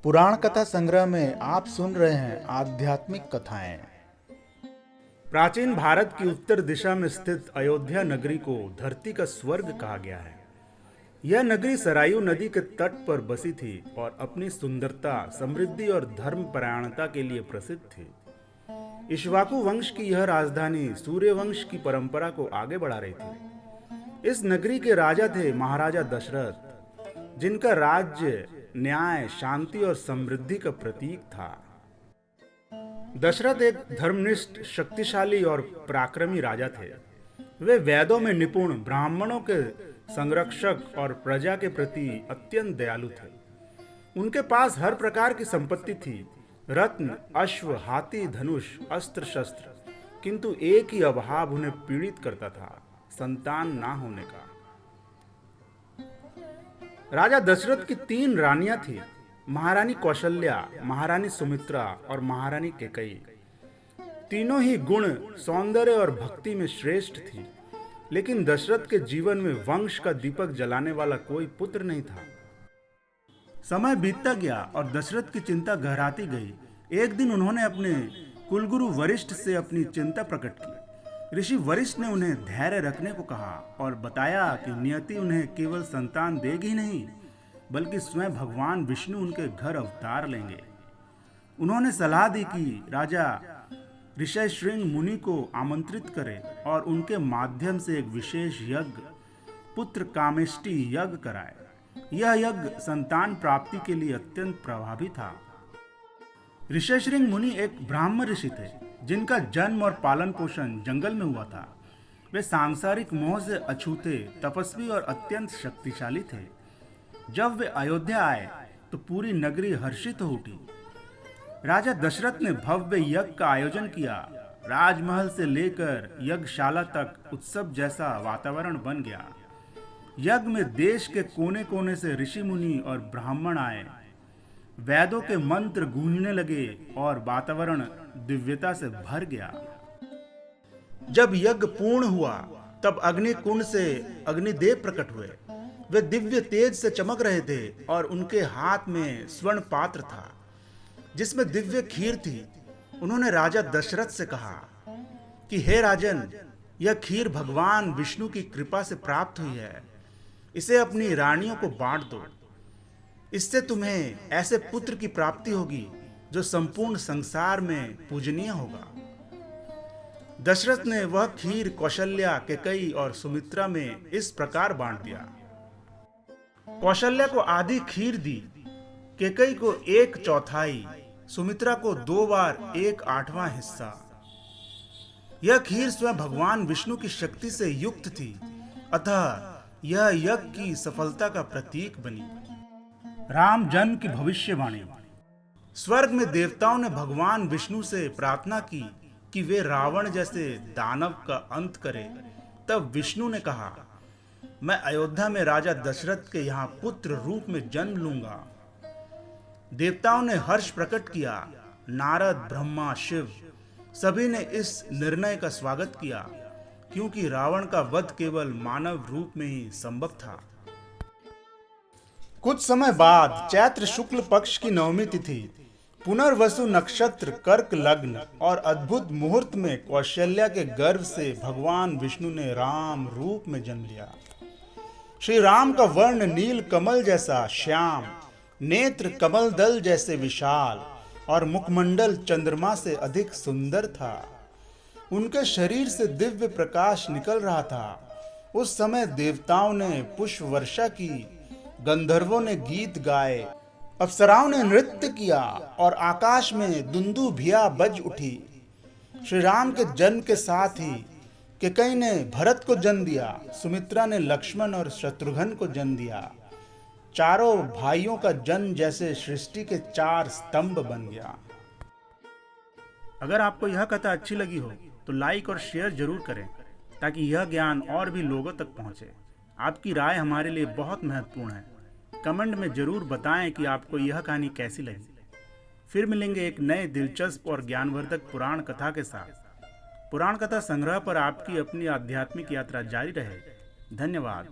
पुराण कथा संग्रह में आप सुन रहे हैं आध्यात्मिक कथाएं। प्राचीन भारत की उत्तर दिशा में स्थित अयोध्या नगरी को धरती का स्वर्ग कहा गया है। यह नगरी सरायू नदी के तट पर बसी थी और अपनी सुंदरता, समृद्धि और धर्मपरायणता के लिए प्रसिद्ध थी। इक्ष्वाकु वंश की यह राजधानी सूर्य वंश की परंपरा को आगे बढ़ा रही थी। इस नगरी के राजा थे महाराजा दशरथ, जिनका राज्य न्याय, शांति और समृद्धि का प्रतीक था। दशरथ एक धर्मनिष्ठ, शक्तिशाली और पराक्रमी राजा थे। वे वेदों में निपुण, ब्राह्मणों के संरक्षक और प्रजा के प्रति अत्यंत दयालु थे। उनके पास हर प्रकार की संपत्ति थी, रत्न, अश्व, हाथी, धनुष, अस्त्र शस्त्र, किंतु एक ही अभाव उन्हें पीड़ित करता था, संतान ना होने का। राजा दशरथ की 3 रानियां थी, महारानी कौशल्या, महारानी सुमित्रा और महारानी कैकेयी। तीनों ही गुण, सौंदर्य और भक्ति में श्रेष्ठ थी, लेकिन दशरथ के जीवन में वंश का दीपक जलाने वाला कोई पुत्र नहीं था। समय बीतता गया और दशरथ की चिंता गहराती गई। एक दिन उन्होंने अपने कुलगुरु वशिष्ठ से अपनी चिंता प्रकट की। ऋषि वशिष्ठ ने उन्हें धैर्य रखने को कहा और बताया कि नियति उन्हें केवल संतान देगी नहीं, बल्कि स्वयं भगवान विष्णु उनके घर अवतार लेंगे। उन्होंने सलाह दी कि राजा ऋष्यशृंग मुनि को आमंत्रित करे और उनके माध्यम से एक विशेष यज्ञ, पुत्र कामेष्टि यज्ञ कराए। यह यज्ञ संतान प्राप्ति के लिए अत्यंत प्रभावी था। ऋष्यशृंग मुनि एक ब्राह्मण ऋषि थे, जिनका जन्म और पालन पोषण जंगल में हुआ था। वे सांसारिक मोह से अछूते, तपस्वी और अत्यंत शक्तिशाली थे। जब वे अयोध्या आए तो पूरी नगरी हर्षित हो उठी। राजा दशरथ ने भव्य यज्ञ का आयोजन किया। राजमहल से लेकर यज्ञशाला तक उत्सव जैसा वातावरण बन गया। यज्ञ में देश के कोने कोने से ऋषि मुनि और ब्राह्मण आए। वेदों के मंत्र गूंजने लगे और वातावरण दिव्यता से भर गया। जब यज्ञ पूर्ण हुआ तब अग्नि कुंड से अग्निदेव प्रकट हुए। वे दिव्य तेज से चमक रहे थे और उनके हाथ में स्वर्ण पात्र था, जिसमें दिव्य खीर थी। उन्होंने राजा दशरथ से कहा कि हे राजन, यह खीर भगवान विष्णु की कृपा से प्राप्त हुई है। इसे अपनी रानियों को बांट दो। इससे तुम्हें ऐसे पुत्र की प्राप्ति होगी जो संपूर्ण संसार में पूजनीय होगा। दशरथ ने वह खीर कौशल्या, कैकेयी और सुमित्रा में इस प्रकार बांट दिया। कौशल्या को आधी खीर दी, कैकेयी को 1/4, सुमित्रा को 2 बार 1/8वां हिस्सा। यह खीर स्वयं भगवान विष्णु की शक्ति से युक्त थी, अतः यह यज्ञ की सफलता का प्रतीक बनी। राम जन्म की भविष्यवाणी। स्वर्ग में देवताओं ने भगवान विष्णु से प्रार्थना की कि वे रावण जैसे दानव का अंत करें। तब विष्णु ने कहा, मैं अयोध्या में राजा दशरथ के यहाँ पुत्र रूप में जन्म लूंगा। देवताओं ने हर्ष प्रकट किया। नारद, ब्रह्मा, शिव सभी ने इस निर्णय का स्वागत किया, क्योंकि रावण का वध केवल मानव रूप में ही संभव था। कुछ समय बाद चैत्र शुक्ल पक्ष की नवमी तिथि, पुनर्वसु नक्षत्र, कर्क लग्न और अद्भुत मुहूर्त में कौशल्या के गर्भ से भगवान विष्णु ने राम रूप में जन्म लिया। श्री राम का वर्ण नील कमल जैसा श्याम, नेत्र कमल दल जैसे विशाल और मुखमंडल चंद्रमा से अधिक सुंदर था। उनके शरीर से दिव्य प्रकाश निकल रहा था। उस समय देवताओं ने पुष्प वर्षा की, गंधर्वों ने गीत गाए, अप्सराओं ने नृत्य किया और आकाश में दुंदुभिया बज उठी। श्री राम के जन्म के साथ ही कैकेयी ने भरत को जन्म दिया, सुमित्रा ने लक्ष्मण और शत्रुघ्न को जन्म दिया। चारों भाइयों का जन्म जैसे सृष्टि के 4 स्तंभ बन गया। अगर आपको यह कथा अच्छी लगी हो तो लाइक और शेयर जरूर करें, ताकि यह ज्ञान और भी लोगों तक पहुंचे। आपकी राय हमारे लिए बहुत महत्वपूर्ण है। कमेंट में जरूर बताएं कि आपको यह कहानी कैसी लगी। फिर मिलेंगे एक नए दिलचस्प और ज्ञानवर्धक पुराण कथा के साथ। पुराण कथा संग्रह पर आपकी अपनी आध्यात्मिक यात्रा जारी रहे। धन्यवाद।